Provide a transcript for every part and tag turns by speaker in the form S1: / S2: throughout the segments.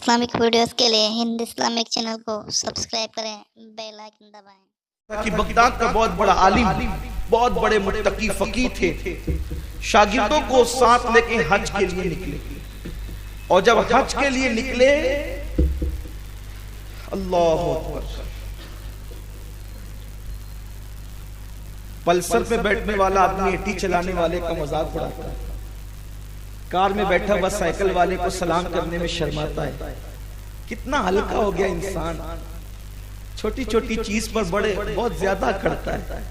S1: Islamic videos کے لیے ہند Islamic channel کو سبسکرائب کریں، بیل آئکن دبائیں۔
S2: کہ بغداد کا بہت بڑا عالم، بہت بڑے متقی فقیہ تھے، شاگردوں کو ساتھ لے کے حج کے لیے نکلے، اور جب حج کے لیے نکلے، اللہ اکبر، پلسر پہ بیٹھنے والا آدمی ایٹی چلانے والے کا مذاق اڑاتا ہے، کار میں بیٹھا ہوا سائیکل والے کو سلام کرنے میں شرماتا ہے۔ کتنا ہلکا ہو گیا انسان، چھوٹی چھوٹی چیز پر بہت زیادہ کرتا ہے۔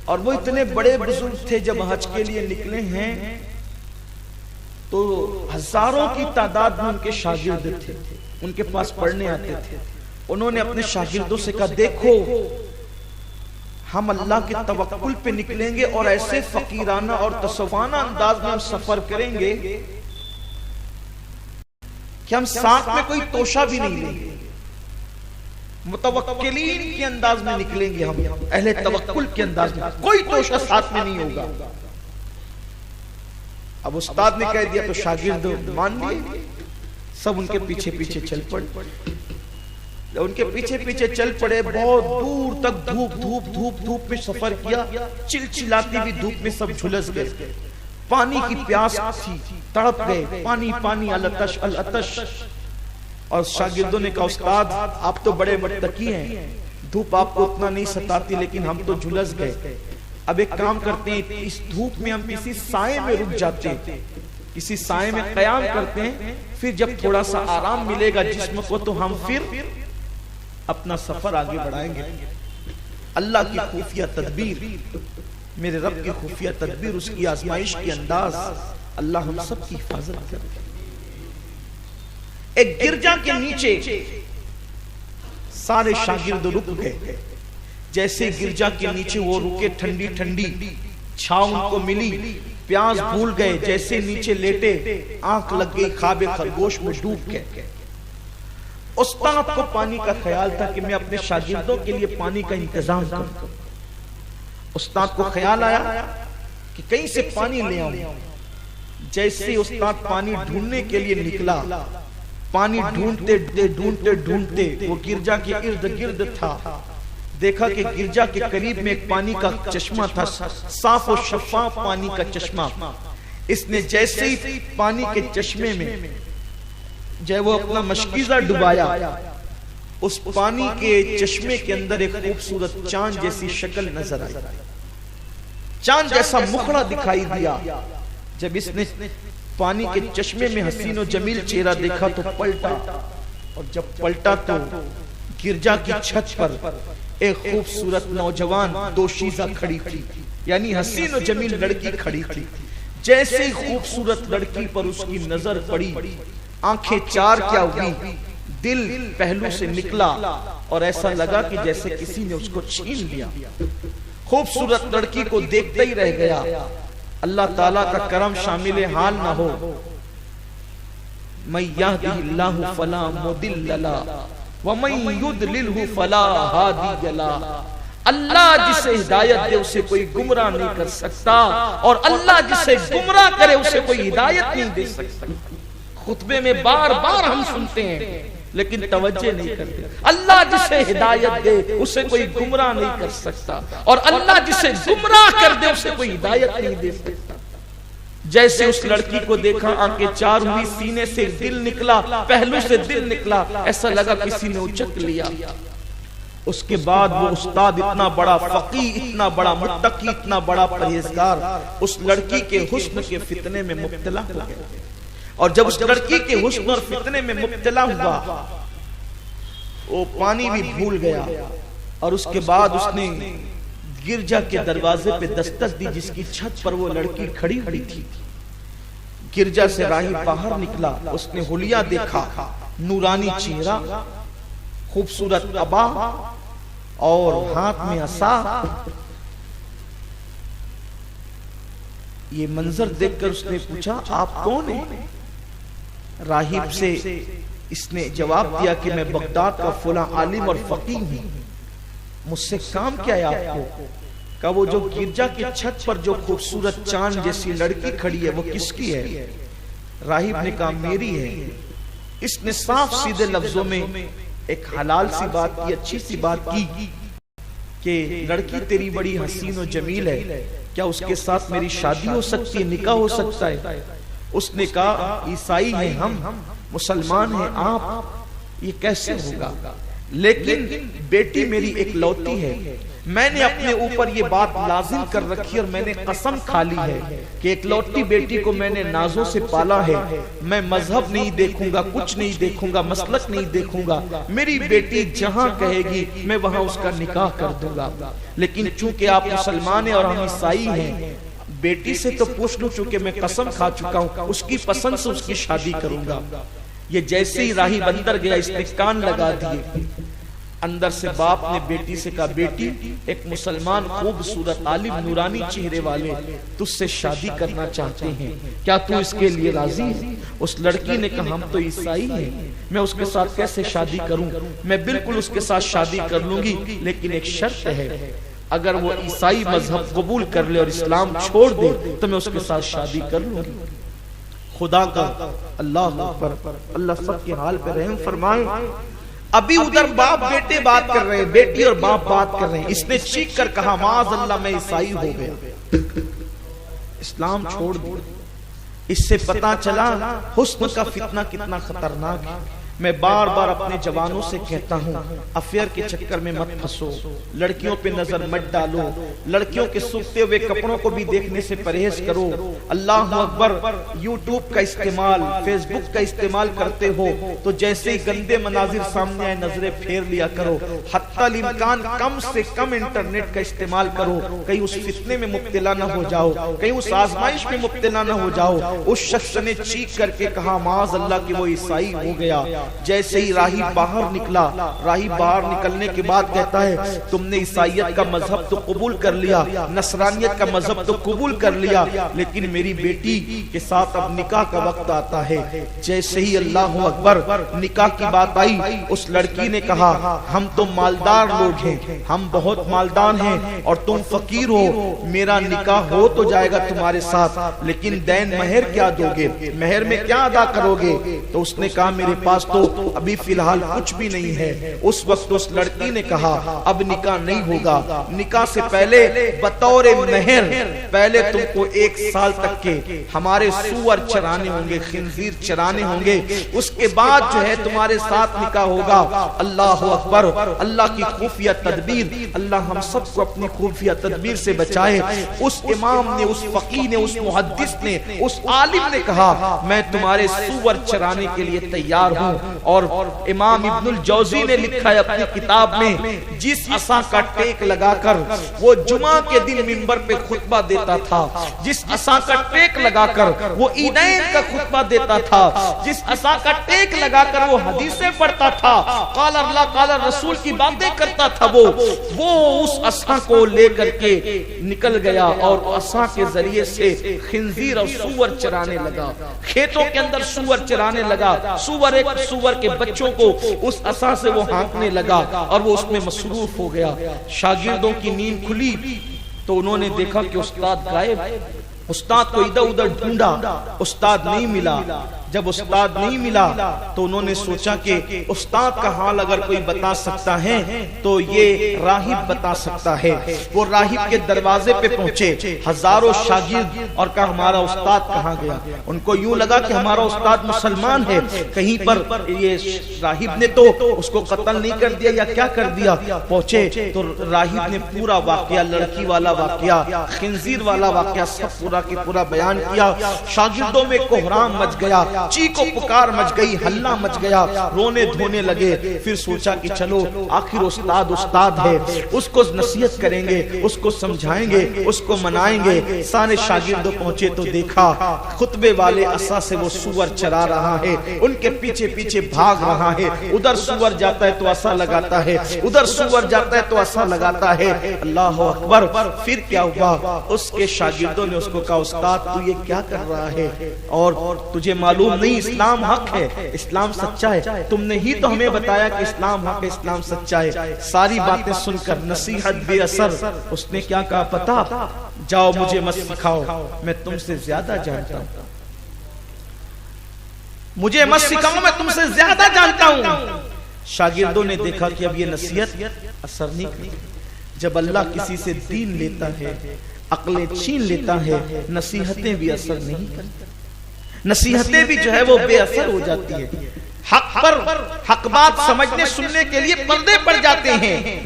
S2: اور وہ اتنے بڑے بزرگ تھے، جب حج کے لیے نکلے ہیں تو ہزاروں کی تعداد میں ان کے شاگرد تھے، ان کے پاس پڑھنے آتے تھے۔ انہوں نے اپنے شاگردوں سے کہا، دیکھو ہم اللہ کے توکل پہ نکلیں گے اور ایسے فقیرانہ اور تصوفانہ انداز میں ہم سفر کریں گے کہ ہم ساتھ میں کوئی توشہ بھی نہیں لیں گے، متوکلین کے انداز میں نکلیں گے، ہم اہل توکل کے انداز میں، کوئی توشہ ساتھ میں نہیں ہوگا۔ اب استاد نے کہہ دیا تو شاگرد مان لیے، سب ان کے پیچھے پیچھے چل پڑے۔ ان کے پیچھے پیچھے چل پڑے، بہت دور تک دھوپ میں سفر کیا، چلچلاتی بھی دھوپ میں سب جھلس گئے، پانی کی پیاس تھی، تڑپ گئے، پانی پانی، العطش العطش۔ اور شاگردوں نے کہا، استاد آپ تو بڑے متقی ہیں، دھوپ آپ کو اتنا نہیں ستاتی، لیکن ہم تو جھلس گئے، اب ایک کام کرتے ہیں، اس دھوپ میں ہم کسی سائے میں رک جاتے ہیں، کسی سائے میں قیام کرتے ہیں، پھر جب تھوڑا سا آرام ملے گا جسم کو تو ہم پھر اپنا سفر آگے بڑھائیں گے۔ اللہ کی خفیہ تدبیر، میرے رب کی خفیہ تدبیر، اس کی آزمائش کی انداز، اللہ ہم سب کی حفاظت کرے۔ ایک گرجا کے نیچے سارے شاگرد رک گئے، جیسے گرجا کے نیچے وہ رکے، ٹھنڈی ٹھنڈی چھاؤں ان کو ملی، پیاس بھول گئے، جیسے نیچے لیٹے آنکھ لگ گئی، خواب خرگوش میں ڈوب گئے۔ استاد کو پانی کا خیال تھا کہ میں اپنے شاگردوں کے لیے پانی کا انتظام کروں۔ استاد کو خیال آیا کہ کہیں سے پانی لے آؤں۔ جیسے استاد پانی ڈھونڈنے کے لیے نکلا، پانی ڈھونڈتے ڈھونڈتے ڈھونڈتے وہ گرجا کے ارد گرد تھا، دیکھا کہ گرجا کے قریب میں ایک پانی کا چشمہ تھا، صاف و شفاف پانی کا چشمہ۔ اس نے جیسے ہی پانی کے چشمے میں جب وہ اپنا مشکیزہ ڈبایا، اس پانی کے چشمے کے اندر ایک خوبصورت چاند جیسی شکل نظر آئی، چاند جیسا مکھڑا دکھائی دیا۔ جب اس نے پانی کے چشمے میں حسین و جمیل چہرہ دیکھا تو پلٹا، اور جب پلٹا تو گرجا کی چھت پر ایک خوبصورت نوجوان دوشیزہ کھڑی تھی، یعنی حسین و جمیل لڑکی کھڑی تھی۔ جیسے ہی خوبصورت لڑکی پر اس کی نظر پڑی، آنکھیں چار کیا ہوئی، دل پہلو سے نکلا، اور ایسا لگا کہ جیسے کسی نے اس کو چھین لیا۔ خوبصورت لڑکی کو دیکھتا ہی رہ گیا۔ اللہ تعالیٰ کا کرم شامل حال نہ ہو، من یہدہ اللہ فلا مضل لہ ومن یضللہ فلا ہادی لہ۔ اللہ جسے ہدایت دے اسے کوئی گمراہ نہیں کر سکتا، اور اللہ جسے گمراہ کرے اسے کوئی ہدایت نہیں دے سکتا۔ خطبے میں بار بار ہم سنتے ہیں لیکن توجہ نہیں کرتے۔ اللہ جسے ہدایت دے اسے کوئی گمراہ نہیں کر سکتا، اور اللہ جسے گمراہ کر دے اسے کوئی ہدایت نہیں دے سکتا۔ جیسے اس لڑکی کو دیکھا، آنکھیں چار ہوئی، سینے سے دل نکلا، پہلو سے دل نکلا، ایسا لگا کسی نے اچک لیا۔ اس کے بعد وہ استاد اتنا بڑا فقیہ، اتنا بڑا متقی، اتنا بڑا پرہیزگار، اس لڑکی کے حسن کے فتنے میں مبتلا ہو گیا۔ اور جب اس لڑکی کے حسن اور فتنے میں مبتلا ہوا، وہ پانی بھی بھول گیا، اور اس کے بعد اس نے گرجا کے دروازے پہ دستک دی، جس کی چھت پر وہ لڑکی کھڑی ہوئی تھی۔ گرجا سے راہی باہر نکلا، اس نے حلیہ دیکھا، نورانی چہرہ، خوبصورت عبا اور ہاتھ میں عصا۔ یہ منظر دیکھ کر اس نے پوچھا، آپ کون ہیں؟ راہب سے اس نے جواب دیا کہ میں بغداد کا فلاں عالم اور فقیہ ہوں، مجھ سے کام کیا ہے آپ کو؟ کہ وہ جو گرجا کی چھت پر جو خوبصورت چاند جیسی لڑکی کھڑی ہے وہ کس کی ہے؟ راہب نے کہا میری ہے۔ اس نے صاف سیدھے لفظوں میں ایک حلال سی بات کی، اچھی سی بات کی کہ لڑکی تیری بڑی حسین و جمیل ہے، کیا اس کے ساتھ میری شادی ہو سکتی ہے، نکاح ہو سکتا ہے؟ اس نے کہا عیسائی ہیں ہم، مسلمان ہیں آپ، یہ کیسے ہوگا؟ لیکن بیٹی میری ایک لوتی ہے، میں نے اپنے اوپر یہ بات لازم کر رکھی اور میں نے قسم کھا لی ہے کہ ایک لوٹی بیٹی کو میں نے نازوں سے پالا ہے، میں مذہب نہیں دیکھوں گا، کچھ نہیں دیکھوں گا، مسلک نہیں دیکھوں گا، میری بیٹی جہاں کہے گی میں وہاں اس کا نکاح کر دوں گا۔ لیکن چونکہ آپ مسلمان ہیں اور ہم عیسائی ہیں، بیٹی سے تو پوچھ لوں، چونکہ میں قسم کھا چکا ہوں اس کی پسند سے اس کی شادی کروں گا۔ یہ جیسے ہی راہب اندر گیا اس نے کان لگا دیے، اندر سے باپ نے بیٹی سے کہا بیٹی ایک مسلمان خوبصورت عالم نورانی چہرے والے تجھ سے شادی کرنا چاہتے ہیں، کیا تو اس کے لیے راضی ہے؟ اس لڑکی نے کہا ہم تو عیسائی ہیں، میں اس کے ساتھ کیسے شادی کروں؟ میں بالکل اس کے ساتھ شادی کر لوں گی، لیکن ایک شرط ہے، اگر وہ عیسائی مذہب قبول کر لے اور اسلام چھوڑ دے تو میں اس کے ساتھ شادی کر لوں گی۔ خدا کا اللہ اکبر، اللہ سب کے حال پہ رحم فرمائے۔ ابھی ادھر باپ بیٹے بات کر رہے ہیں، بیٹی اور باپ بات کر رہے ہیں، اس نے چیخ کر کہا معاذ اللہ میں عیسائی ہو گیا، اسلام چھوڑ دیا۔ اس سے پتہ چلا حسن کا فتنہ کتنا خطرناک ہے۔ میں بار بار اپنے جوانوں سے کہتا ہوں افیئر کے چکر میں مت پھنسو، لڑکیوں پہ نظر مت ڈالو، لڑکیوں کے سوکھتے ہوئے کپڑوں کو بھی دیکھنے سے پرہیز کرو۔ اللہ اکبر، یوٹیوب کا استعمال، فیس بک کا استعمال کرتے ہو تو جیسے ہی گندے مناظر سامنے آئے نظریں پھیر لیا کرو، حتی الامکان کم سے کم انٹرنیٹ کا استعمال کرو، کہیں اس فتنے میں مبتلا نہ ہو جاؤ، کہیں اس آزمائش میں مبتلا نہ ہو جاؤ۔ اس شخص نے چیخ کر کے کہا معاذ اللہ کہ وہ عیسائی ہو گیا۔ جیسے ہی راہب باہر نکلا، راہب باہر نکلنے کے بعد کہتا ہے تم نے عیسائیت کا مذہب تو قبول کر لیا، نصرانیت کا مذہب تو قبول کر لیا، لیکن میری بیٹی کے ساتھ اب نکاح کا وقت آتا ہے۔ جیسے ہی اللہ اکبر نکاح کی بات آئی، اس لڑکی نے کہا ہم تو مالدار لوگ ہیں، ہم بہت مالدار ہیں اور تم فقیر ہو، میرا نکاح ہو تو جائے گا تمہارے ساتھ، لیکن دین مہر کیا دو گے، مہر میں کیا ادا کرو گے؟ تو اس نے کہا میرے پاس تو ابھی فی الحال کچھ بھی نہیں ہے۔ اس وقت اس لڑکی نے کہا اب نکاح نہیں ہوگا، نکاح سے پہلے بطور مہر پہلے تم کو 1 سال تک کے ہمارے سور چرانے ہوں گے، خنزیر چرانے ہوں گے، اس کے بعد جو ہے تمہارے ساتھ نکاح ہوگا۔ اللہ اکبر، اللہ کی خفیہ تدبیر، اللہ ہم سب کو اپنی خفیہ تدبیر سے بچائے۔ اس امام نے، اس فقیہ نے، اس محدث نے، اس عالم نے کہا میں تمہارے سور چرانے کے لیے تیار ہوں۔ اور امام ابن الجوزی نے لکھا ہے اپنی کتاب میں، جس عصا کا ٹیک لگا کر وہ جمعہ کے دن منبر پہ خطبہ دیتا تھا، جس عصا کا ٹیک لگا کر وہ عیدین کا خطبہ دیتا تھا، جس عصا کا ٹیک لگا کر وہ حدیثیں پڑھتا تھا، قال اللہ قال رسول کی باتیں کرتا تھا، وہ اس عصا کو لے کر کے نکل گیا اور عصا کے ذریعے سے خنزیر اور سور چرانے لگا، کھیتوں کے اندر سور چرانے لگا، سور کے بچوں کو اس عصا سے وہ ہانکنے لگا اور وہ اس میں مصروف ہو گیا۔ شاگردوں کی نیند کھلی تو انہوں نے دیکھا کہ استاد غائب، استاد کو ادھر ادھر ڈھونڈا، استاد نہیں ملا۔ جب استاد نہیں ملا تو انہوں نے سوچا کہ استاد کا حال اگر کوئی بتا سکتا ہے تو یہ راہب بتا سکتا ہے۔ وہ راہب کے دروازے پہ پہنچے، ہزاروں شاگرد، اور کہا ہمارا استاد کہاں گیا؟ ان کو یوں لگا کہ ہمارا استاد مسلمان ہے، کہیں پر یہ راہب نے تو اس کو قتل نہیں کر دیا یا کیا کر دیا۔ پہنچے تو راہب نے پورا واقعہ، لڑکی والا واقعہ، خنزیر والا واقعہ سب پورا کی پورا بیان کیا۔ شاگردوں میں کوہرام مچ گیا، چیخ و پکار مچ گئی، ہلہ مچ گیا، رونے دھونے لگے۔ پھر سوچا کہ چلو آخر استاد ہے، اس کو نصیحت کریں گے، اس کو سمجھائیں گے، اس کو منائیں گے۔ سارے شاگرد پہنچے تو دیکھا خطبے والے عصا سے وہ سور چرا رہا ہے، ان کے پیچھے پیچھے بھاگ رہا ہے، ادھر سور جاتا ہے تو عصا لگاتا ہے، ادھر سور جاتا ہے تو عصا لگاتا ہے۔ اللہ اکبر۔ پھر کیا ہوا؟ اس کے شاگردوں نے اس کو کہا استاد تو یہ کیا کر رہا ہے؟ اور تجھے معلوم نہیں اسلام حق ہے، اسلام سچا ہے، تم نے ہی تو ہمیں بتایا کہ اسلام حق ہے، اسلام سچا ہے۔ ساری باتیں سن کر نصیحت بے اثر، اس نے کیا کہا پتا؟ جاؤ مجھے مت سکھاؤ، میں تم سے زیادہ جانتا ہوں۔ مجھے مت سکھاؤ، میں تم سے زیادہ جانتا ہوں۔ شاگردوں نے دیکھا کہ اب یہ نصیحت اثر نہیں کرتی۔ جب اللہ کسی سے دین لیتا ہے، عقلیں چھین لیتا ہے، نصیحتیں بھی اثر نہیں کرتی، نصیحتیں بھی جو ہے وہ بے اثر ہو جاتی ہے۔ حق پر حق بات سمجھنے سننے کے لیے پردے پڑ جاتے ہیں۔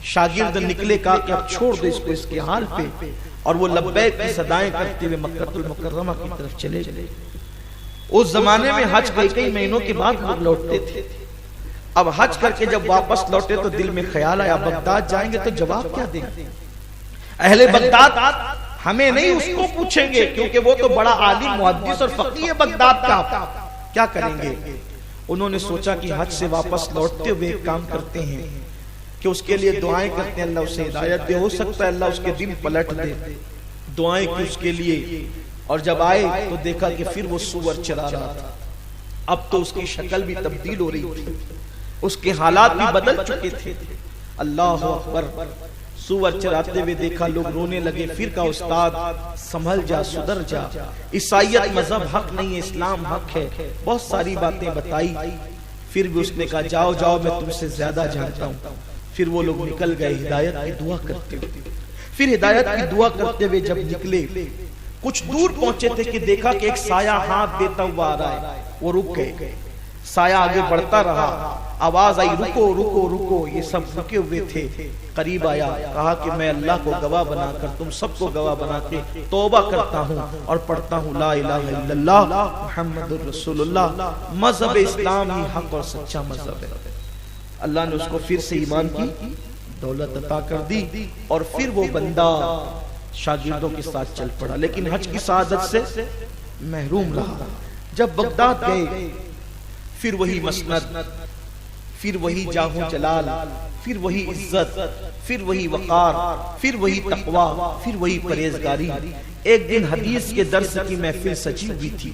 S2: شاگرد نکلے، کہا کہ اب چھوڑ دو اس کو اس کے حال پہ، اور وہ لبیک کی صدائیں کرتے ہوئے مکہ المکرمہ کی طرف چلے گئے۔ اس زمانے میں حج کئی مہینوں کے بعد لوگ لوٹتے تھے۔ اب حج کر کے جب واپس لوٹے تو دل میں خیال آیا بغداد جائیں گے تو جواب کیا دیں گے؟ اہل بغداد ہمیں نہیں اس کو پوچھیں گے، کیونکہ وہ تو بڑا عالم محدث اور فقیہ بغداد کا، کیا کریں گے؟ انہوں نے سوچا کہ حج سے واپس لوٹتے ہوئے ایک کام کرتے ہیں کہ اس کے لیے دعائیں کرتے ہیں، اللہ اسے ہدایت دے، ہو سکتا ہے اللہ اس کے دل پلٹ دے۔ دعائیں کی اس کے لیے، اور جب آئے تو دیکھا کہ پھر وہ سور چرا رہا تھا۔ اب تو اس کی شکل بھی تبدیل ہو رہی تھی، اس کے حالات بھی بدل چکے تھے۔ اللہ اکبر، سور چراتے ہوئے دیکھا، لوگ رونے لگے۔ پھر کہا استاد سنبھل جا، سدھر جا، عیسائیت مذہب حق نہیں ہے، اسلام حق ہے۔ بہت ساری باتیں بتائی، پھر بھی اس نے کہا جاؤ جاؤ میں تم سے زیادہ جانتا ہوں۔ پھر وہ لوگ نکل گئے ہدایت کی دعا کرتے ہوئے۔ پھر ہدایت کی دعا کرتے ہوئے جب نکلے، کچھ دور پہنچے تھے کہ دیکھا کہ ایک سایہ ہاتھ دیتا ہوا آ رہا ہے۔ وہ رک گئے، سایہ آگے بڑھتا رہا، آواز آئی رکو رکو رکو، یہ سب رکے ہوئے تھے۔ قریب آیا، کہا کہ میں اللہ کو گواہ بنا کر تم سب کو گواہ بنا کے توبہ کرتا ہوں اور پڑھتا ہوں لا الہ الا اللہ محمد رسول اللہ، مذہب اسلام ہی حق اور سچا مذہب ہے۔ اللہ نے اس کو پھر سے ایمان کی دولت عطا کر دی، اور پھر وہ بندہ شاگردوں کے ساتھ چل پڑا، لیکن حج کی سعادت سے محروم رہا۔ جب بغداد گئے، پھر وہی مسند، پھر وہی جاہ و جلال، پھر وہی عزت، پھر وہی وقار، پھر وہی تقوی، پھر وہی پرہیزگاری۔ ایک دن حدیث کے درس کی محفل سجی ہوئی تھی،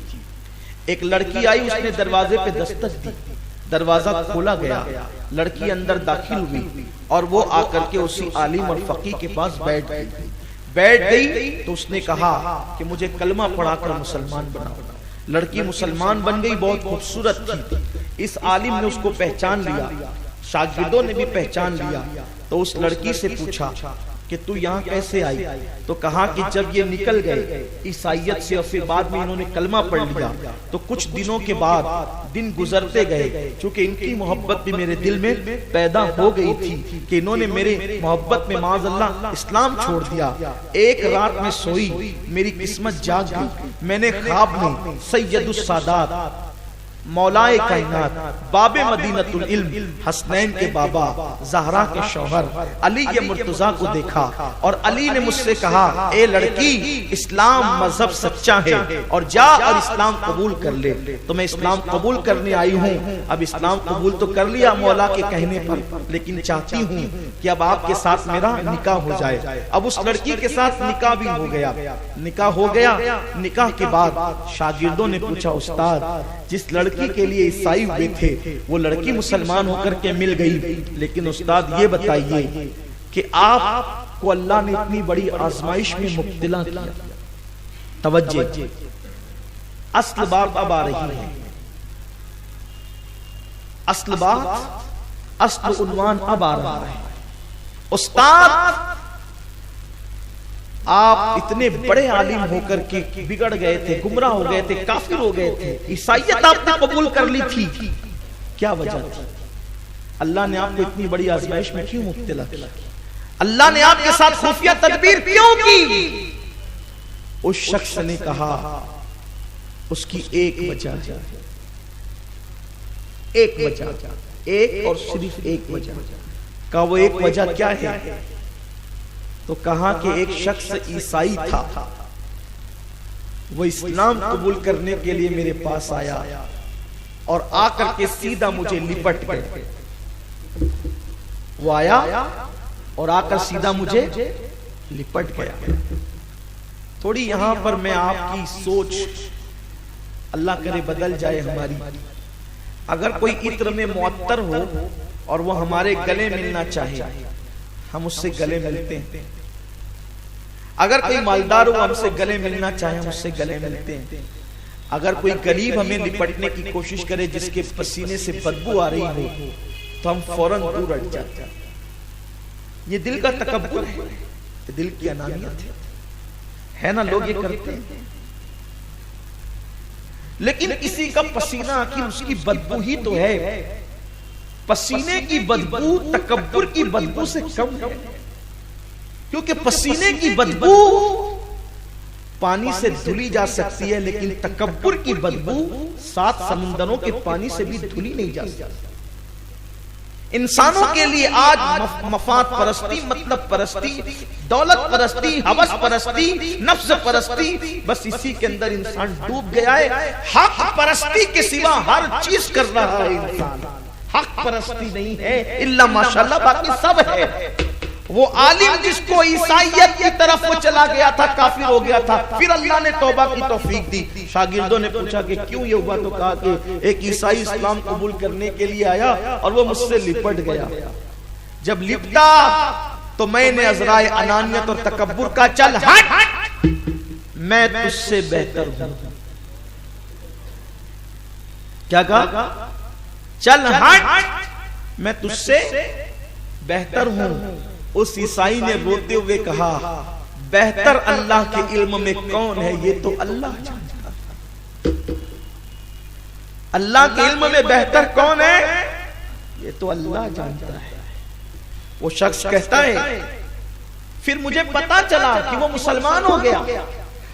S2: ایک لڑکی آئی، اس نے دروازے پہ دستک دی، دروازہ کھولا گیا، لڑکی اندر داخل ہوئی، اور وہ آ کر کے اسی عالم اور فقیہ کے پاس بیٹھ گئی تو اس نے کہا کہ مجھے کلمہ پڑھا کر مسلمان بناؤ۔ لڑکی مسلمان بن گئی، بہت خوبصورت تھی۔ اس عالم نے اس کو پہچان لیا، شاگردوں نے بھی پہچان لیا، تو اس لڑکی سے پوچھا کہ تو یہاں کیسے آئی؟ تو کہا کہ جب یہ نکل گئے عیسائیت سے اور پھر بعد میں انہوں نے کلمہ پڑھ لیا، تو کچھ دنوں کے بعد دن گزرتے گئے، چونکہ ان کی محبت بھی میرے دل میں پیدا ہو گئی تھی کہ انہوں نے میرے محبت میں معاذ اللہ اسلام چھوڑ دیا۔ ایک رات میں سوئی، میری قسمت جاگ گئی، میں نے خواب میں سید السادات مولائے کائنات باب مدینۃ العلم حسنین کے بابا زہرا کے شوہر علی مرتضیٰ کو دیکھا، اور علی نے مجھ سے کہا اے لڑکی اسلام مذہب سچا ہے اور جا اور اسلام قبول کر لے۔ تو میں اسلام قبول کرنے آئی ہوں، اب اسلام قبول تو کر لیا مولا کے کہنے پر، لیکن چاہتی ہوں کہ اب آپ کے ساتھ میرا نکاح ہو جائے۔ اب اس لڑکی کے ساتھ نکاح بھی ہو گیا، نکاح ہو گیا۔ نکاح کے بعد شاگردوں نے پوچھا استاد جس لڑکی کے لیے عیسائی ہوئے تھے وہ لڑکی مسلمان ہو کر کے مل گئی، لیکن استاد یہ بتائیے کہ آپ کو اللہ نے اتنی بڑی آزمائش میں مبتلا کیا۔ توجہ، اصل بات اب آ رہی ہے، اصل بات، اصل عنوان اب آ رہا ہے۔ استاد آپ اتنے بڑے عالم ہو کر کے بگڑ گئے تھے، گمراہ ہو گئے تھے، کافر ہو گئے تھے، عیسائیت آپ نے قبول کر لی تھی، کیا وجہ تھی؟ اللہ نے آپ کو اتنی بڑی آزمائش میں کیوں مبتلا کیا؟ اللہ نے آپ کے ساتھ خفیہ تدبیر کیوں کی؟ اس شخص نے کہا اس کی ایک وجہ ہے، ایک وجہ، ایک اور صرف ایک وجہ۔ کہا وہ ایک وجہ کیا ہے؟ تو کہا کہ ایک شخص عیسائی تھا، وہ اسلام قبول کرنے کے لیے میرے پاس آیا اور آ کر کے سیدھا مجھے لپٹ گیا۔ وہ آیا اور آ کر سیدھا مجھے لپٹ گیا۔ تھوڑی یہاں پر میں آپ کی سوچ اللہ کرے بدل جائے ہماری۔ اگر کوئی عطر میں معطر ہو اور وہ ہمارے گلے ملنا چاہے، ہم اس سے گلے ملتے ہیں۔ اگر کوئی مالدار ہو ہم سے گلے ملنا چاہے، ہم اس سے گلے ملتے ہیں۔ اگر کوئی غریب ہمیں لپٹنے کی کوشش کرے جس کے پسینے سے بدبو آ رہی ہو تو ہم فوراً دور ہٹ جاتے ہیں. یہ دل کا تکبر ہے, یہ دل کی انانیت ہے نا, لوگ یہ کرتے ہیں. لیکن کسی کا پسینہ آخر اس کی بدبو ہی تو ہے. پسینے کی بدبو تکبر کی بدبو سے کم ہے, کیونکہ پسینے کی بدبو پانی سے دھلی جا سکتی ہے لیکن تکبر کی بدبو 7 سمندروں کے پانی سے بھی دھلی نہیں جا سکتی. انسانوں کے لیے آج مفاد پرستی, مطلب پرستی, دولت پرستی, ہوس پرستی, نفس پرستی, بس اسی کے اندر انسان ڈوب گیا ہے. حق پرستی کے سوا ہر چیز کر رہا ہے انسان, حق پرستی نہیں ہے الا ماشاءاللہ باقی سب ہے. وہ عالم جس کو عیسائیت کی طرف وہ چلا گیا تھا کافر ہو گیا تھا, پھر اللہ نے توبہ کی توفیق دی. شاگردوں نے پوچھا کہ کیوں یہ ہوا, تو کہا کہ ایک عیسائی اسلام قبول کرنے کے لیے آیا اور وہ مجھ سے لپٹ گیا. جب لپٹا تو میں نے عذرائے انانیت اور تکبر کا چل ہٹ, میں تجھ سے بہتر ہوں. کیا کہا؟ چل ہٹ, میں تجھ سے بہتر ہوں. اس عیسائی نے روتے ہوئے کہا بہتر اللہ کے علم میں کون ہے, یہ تو اللہ جانتا ہے. اللہ کے علم میں بہتر کون ہے, یہ تو اللہ جانتا ہے. وہ شخص کہتا ہے پھر مجھے پتا چلا کہ وہ مسلمان ہو گیا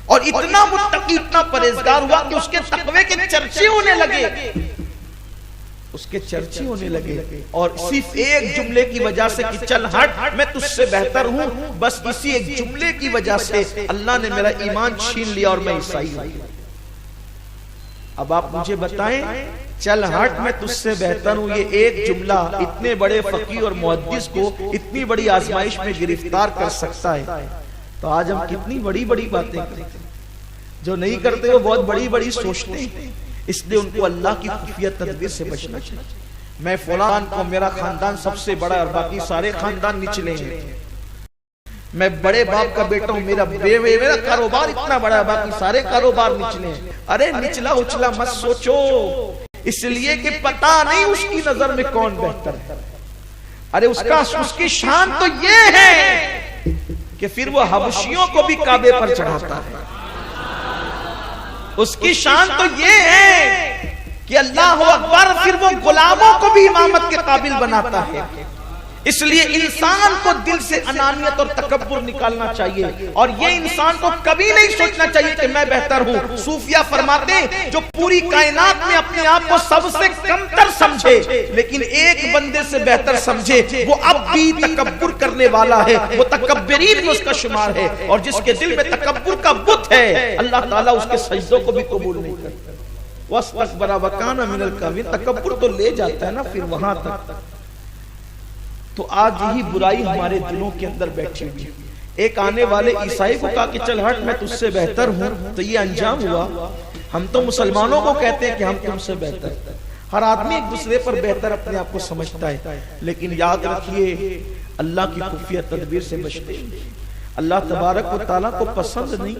S2: اور اتنا متقی, اتنا پرہیزگار ہوا کہ اس کے تقوی کے چرچے ہونے لگے, اس کے چرچے ہونے لگے. اور صرف ایک جملے کی وجہ سے کہ چل ہٹ میں تجھ سے بہتر ہوں, بس اسی ایک جملے کی وجہ سے اللہ نے میرا ایمان چھین لیا اور میں عیسائی ہوں. اب آپ مجھے بتائیں چل ہٹ میں تجھ سے بہتر ہوں, یہ ایک جملہ اتنے بڑے فقیہ اور محدث کو اتنی بڑی آزمائش میں گرفتار کر سکتا ہے. تو آج ہم کتنی بڑی بڑی باتیں کرتے ہیں, جو نہیں کرتے وہ بہت بڑی بڑی سوچتے ہیں. اس لیے ان کو اللہ کی خفیہ تدبیر سے بچنا چاہیے. میں فلان کو, میرا خاندان سب سے بڑا اور باقی سارے خاندان نچلے ہیں, میں بڑے باپ کا بیٹا ہوں, میرا کاروبار اتنا بڑا ہے, باقی سارے کاروبار نچلے ہیں. ارے نچلا اچلا مت سوچو, اس لیے کہ پتا نہیں اس کی نظر میں کون بہتر ہے. ارے اس کی شان تو یہ ہے کہ پھر وہ حبشیوں کو بھی کعبے پر چڑھاتا ہے. اس کی شان تو یہ ہے کہ اللہ اکبر پھر وہ غلاموں کو بھی امامت کے قابل بناتا ہے. اس لیے انسان کو دل سے انانیت اور تکبر نکالنا چاہیے, اور یہ انسان کو کبھی نہیں سوچنا چاہیے کہ میں بہتر ہوں. صوفیہ فرماتے ہیں جو پوری کائنات میں اپنے آپ کو سب سے کمتر سمجھے لیکن ایک بندے سے بہتر سمجھے, وہ اب بھی تکبر کرنے والا ہے, وہ تکبرین میں اس کا شمار ہے. اور جس کے دل میں تکبر کا بت ہے اللہ تعالیٰ اس کے سجدوں کو بھی قبول نہیں کرتا. وَاسْتَكْبَرَ وَكَانَ مِنَ الْكَافِرِينَ, تکبر تو لے جاتا ہے نا پھر وہاں تک. تو آج یہی برائی ہمارے دلوں کے اندر بیٹھی ہوئی. ایک آنے والے عیسائی کو کہا کہ چل ہٹ میں تجھ سے بہتر ہوں, تو یہ انجام ہوا. ہم تو مسلمانوں کو کہتے ہیں کہ ہم تم سے بہتر. ہر آدمی ایک دوسرے پر بہتر اپنے آپ کو سمجھتا ہے, لیکن یاد رکھیے اللہ کی خفیہ تدبیر سے بچتے ہیں. اللہ تبارک و تعالیٰ کو پسند نہیں